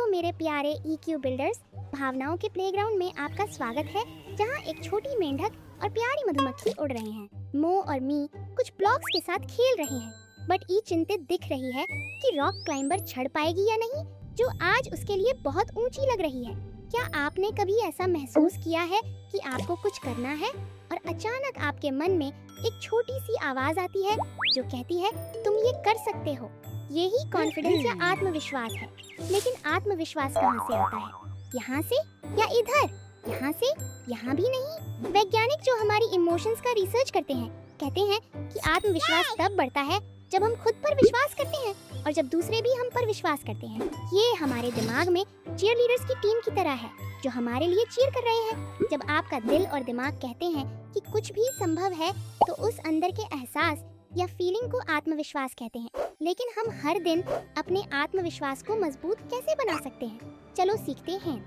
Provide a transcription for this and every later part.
मेरे प्यारे EQ builders, भावनाओं के प्लेग्राउंड में आपका स्वागत है, जहां एक छोटी मेंढक और प्यारी मधुमक्खी उड़ रहे हैं। मो और मी कुछ ब्लॉक्स के साथ खेल रहे हैं, बट ई चिंतित दिख रही है कि रॉक क्लाइंबर चढ़ पाएगी या नहीं, जो आज उसके लिए बहुत ऊंची लग रही है। क्या आपने कभी ऐसा महसूस किया है कि आपको कुछ करना है और अचानक आपके मन में एक छोटी सी आवाज आती है जो कहती है तुम ये कर सकते हो। यही कॉन्फिडेंस या आत्मविश्वास है। लेकिन आत्मविश्वास कहाँ से आता है? यहाँ से या इधर? यहाँ से? यहाँ भी नहीं। वैज्ञानिक जो हमारी इमोशंस का रिसर्च करते हैं कहते हैं कि आत्मविश्वास तब बढ़ता है जब हम खुद पर विश्वास करते हैं और जब दूसरे भी हम पर विश्वास करते हैं। ये हमारे दिमाग में चीयरलीडर्स की टीम की तरह है जो हमारे लिए चीयर कर रहे हैं। जब आपका दिल और दिमाग कहते हैं कि कुछ भी संभव है, तो उस अंदर के एहसास या फीलिंग को आत्मविश्वास कहते हैं। लेकिन हम हर दिन अपने आत्मविश्वास को मजबूत कैसे बना सकते हैं? चलो सीखते हैं।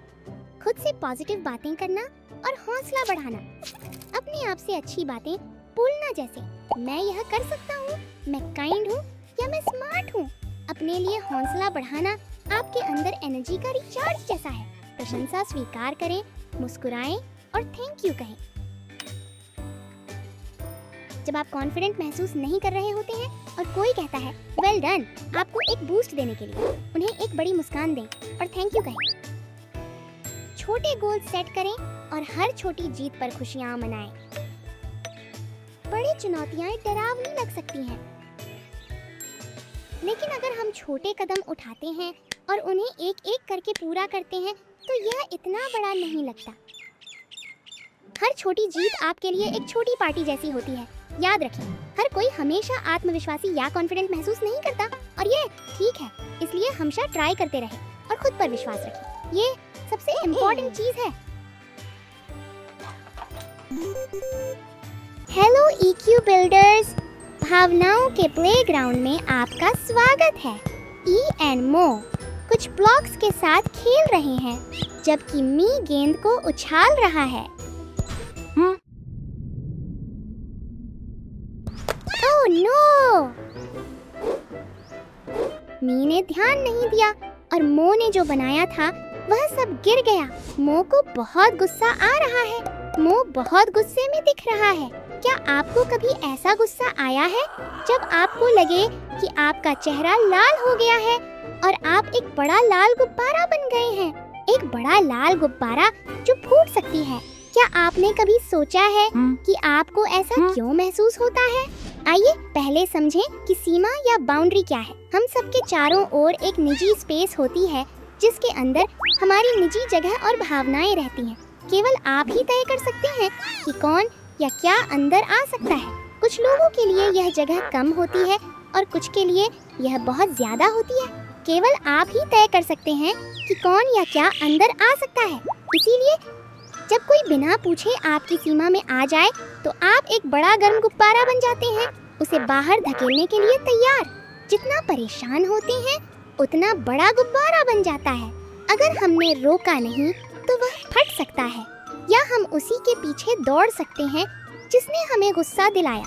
खुद से पॉजिटिव बातें करना और हौसला बढ़ाना। अपने आप से अच्छी बातें बोलना, जैसे मैं यह कर सकता हूँ, मैं काइंड हूँ या मैं स्मार्ट हूँ। अपने लिए हौसला बढ़ाना आपके अंदर एनर्जी का रिचार्ज जैसा है। प्रशंसा स्वीकार करें, मुस्कुराएं और थैंक यू कहें। जब आप कॉन्फिडेंट महसूस नहीं कर रहे होते हैं और कोई कहता है वेल डन, आपको एक बूस्ट देने के लिए उन्हें एक बड़ी मुस्कान दें और थैंक यू कहें। छोटे गोल सेट करें और हर छोटी जीत पर खुशियां मनाएं। बड़ी चुनौतियां डरावनी लग सकती हैं, लेकिन अगर हम छोटे कदम उठाते हैं और उन्हें एक एक करके पूरा करते हैं तो यह इतना बड़ा नहीं लगता। हर छोटी जीत आपके लिए एक छोटी पार्टी जैसी होती है। याद रखें, हर कोई हमेशा आत्मविश्वासी या कॉन्फिडेंट महसूस नहीं करता और ये ठीक है। इसलिए हमेशा ट्राई करते रहें और खुद पर विश्वास रखें। ये सबसे इम्पोर्टेंट चीज है। हेलो EQ बिल्डर्स, भावनाओं के प्लेग्राउंड में आपका स्वागत है। ई एंड मो कुछ ब्लॉक्स के साथ खेल रहे हैं, जबकि मी गेंद को उछाल रहा है। Oh no! मी ने ध्यान नहीं दिया और मो ने जो बनाया था वह सब गिर गया। मो को बहुत गुस्सा आ रहा है। मो बहुत गुस्से में दिख रहा है। क्या आपको कभी ऐसा गुस्सा आया है जब आपको लगे कि आपका चेहरा लाल हो गया है और आप एक बड़ा लाल गुब्बारा बन गए हैं? एक बड़ा लाल गुब्बारा जो फूट सकती है। क्या आपने कभी सोचा है कि आपको ऐसा क्यों महसूस होता है? आइए पहले समझें कि सीमा या बाउंड्री क्या है। हम सबके चारों ओर एक निजी स्पेस होती है जिसके अंदर हमारी निजी जगह और भावनाएं रहती हैं। केवल आप ही तय कर सकते हैं कि कौन या क्या अंदर आ सकता है। कुछ लोगों के लिए यह जगह कम होती है और कुछ के लिए यह बहुत ज्यादा होती है। केवल आप ही तय कर सकते हैं कि कौन या क्या अंदर आ सकता है। इसीलिए जब कोई बिना पूछे आपकी सीमा में आ जाए तो आप एक बड़ा गर्म गुब्बारा बन जाते हैं, उसे बाहर धकेलने के लिए तैयार। जितना परेशान होते हैं उतना बड़ा गुब्बारा बन जाता है। अगर हमने रोका नहीं तो वह फट सकता है, या हम उसी के पीछे दौड़ सकते हैं जिसने हमें गुस्सा दिलाया।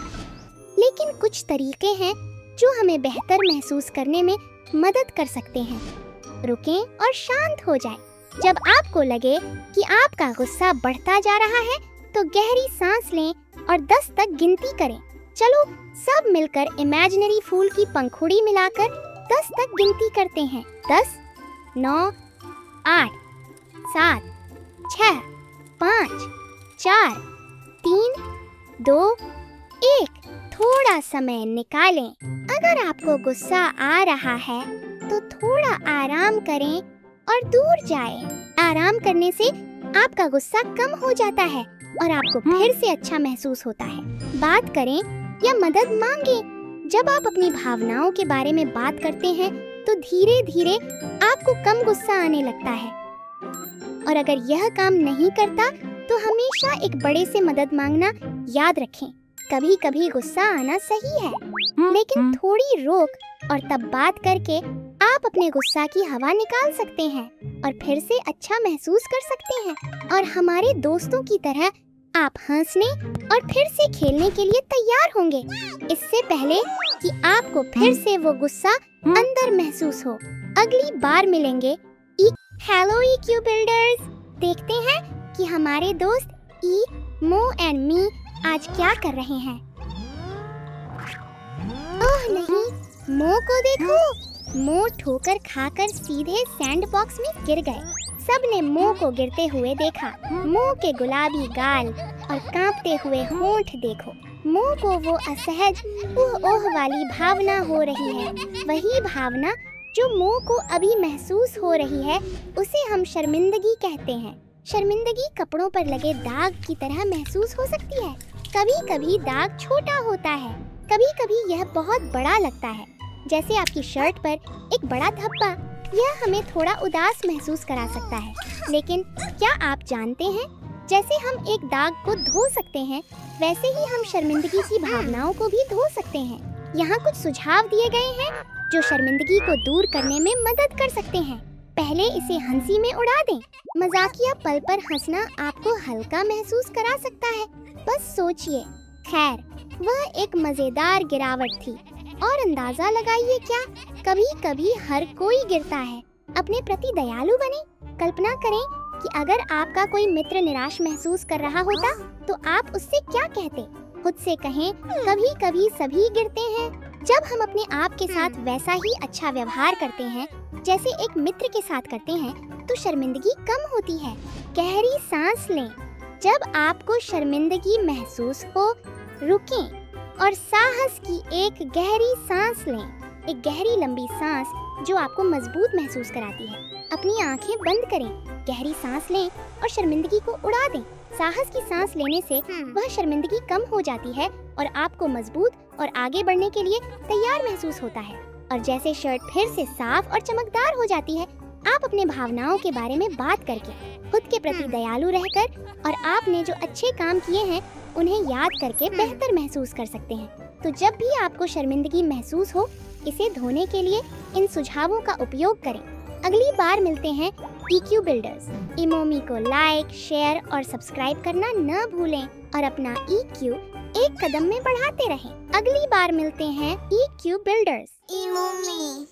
लेकिन कुछ तरीके हैं जो हमें बेहतर महसूस करने में मदद कर सकते हैं। रुकें और शांत हो जाएं। जब आपको लगे कि आपका गुस्सा बढ़ता जा रहा है तो गहरी सांस लें और 10 तक गिनती करें। चलो सब मिलकर इमेजिनरी फूल की पंखुड़ी मिलाकर 10 तक गिनती करते हैं। 10, 9, 8, 7, 6, 5, 4, 3, 2, 1। थोड़ा समय निकालें। अगर आपको गुस्सा आ रहा है तो थोड़ा आराम करें और दूर जाएं। आराम करने से आपका गुस्सा कम हो जाता है और आपको फिर से अच्छा महसूस होता है। बात करें या मदद मांगें। जब आप अपनी भावनाओं के बारे में बात करते हैं तो धीरे धीरे आपको कम गुस्सा आने लगता है। और अगर यह काम नहीं करता तो हमेशा एक बड़े से मदद मांगना याद रखें। कभी कभी गुस्सा आना सही है, लेकिन थोड़ी रोक और तब बात करके आप अपने गुस्सा की हवा निकाल सकते हैं और फिर से अच्छा महसूस कर सकते हैं। और हमारे दोस्तों की तरह आप हंसने और फिर से खेलने के लिए तैयार होंगे, इससे पहले कि आपको फिर से वो गुस्सा अंदर महसूस हो। अगली बार मिलेंगे हेलो EQ बिल्डर्स, देखते हैं कि हमारे दोस्त ई, मो एंड मी आज क्या कर रहे हैं। ओह नहीं, मो को देखो, मो ठोकर खाकर सीधे सैंड बॉक्स में गिर गए। सबने मो को गिरते हुए देखा। मो के गुलाबी गाल और कांपते हुए होंठ देखो। मो को वो असहज ओह ओह वाली भावना हो रही है। वही भावना जो मो को अभी महसूस हो रही है, उसे हम शर्मिंदगी कहते हैं। शर्मिंदगी कपड़ों पर लगे दाग की तरह महसूस हो सकती है। कभी कभी दाग छोटा होता है, कभी कभी यह बहुत बड़ा लगता है, जैसे आपकी शर्ट पर एक बड़ा धब्बा। यह हमें थोड़ा उदास महसूस करा सकता है, लेकिन क्या आप जानते हैं, जैसे हम एक दाग को धो सकते हैं, वैसे ही हम शर्मिंदगी की भावनाओं को भी धो सकते हैं। यहाँ कुछ सुझाव दिए गए हैं जो शर्मिंदगी को दूर करने में मदद कर सकते हैं। पहले इसे हंसी में उड़ा दें। मजाकिया पल पर हंसना आपको हल्का महसूस करा सकता है। बस सोचिए। खैर, वह एक मजेदार गिरावट थी और अंदाजा लगाइए, क्या कभी कभी हर कोई गिरता है। अपने प्रति दयालु बने। कल्पना करें कि अगर आपका कोई मित्र निराश महसूस कर रहा होता तो आप उससे क्या कहते। खुद से कहें, कभी कभी सभी गिरते हैं। जब हम अपने आप के साथ वैसा ही अच्छा व्यवहार करते हैं जैसे एक मित्र के साथ करते हैं, तो शर्मिंदगी कम होती है। गहरी सांस लें। जब आपको शर्मिंदगी महसूस हो, रुकें और साहस की एक गहरी सांस लें। एक गहरी लंबी सांस जो आपको मजबूत महसूस कराती है। अपनी आंखें बंद करें, गहरी सांस लें और शर्मिंदगी को उड़ा दें। साहस की सांस लेने से वह शर्मिंदगी कम हो जाती है और आपको मजबूत और आगे बढ़ने के लिए तैयार महसूस होता है। और जैसे शर्ट फिर से साफ और चमकदार हो जाती है, आप अपने भावनाओं के बारे में बात करके, खुद के प्रति दयालु रहकर और आपने जो अच्छे काम किए हैं उन्हें याद करके बेहतर महसूस कर सकते हैं। तो जब भी आपको शर्मिंदगी महसूस हो, इसे धोने के लिए इन सुझावों का उपयोग करें। अगली बार मिलते हैं EQ बिल्डर्स। इमोमी को लाइक, शेयर और सब्सक्राइब करना न भूलें और अपना EQ एक कदम में बढ़ाते रहें। अगली बार मिलते हैं EQ बिल्डर्स। इमोमी।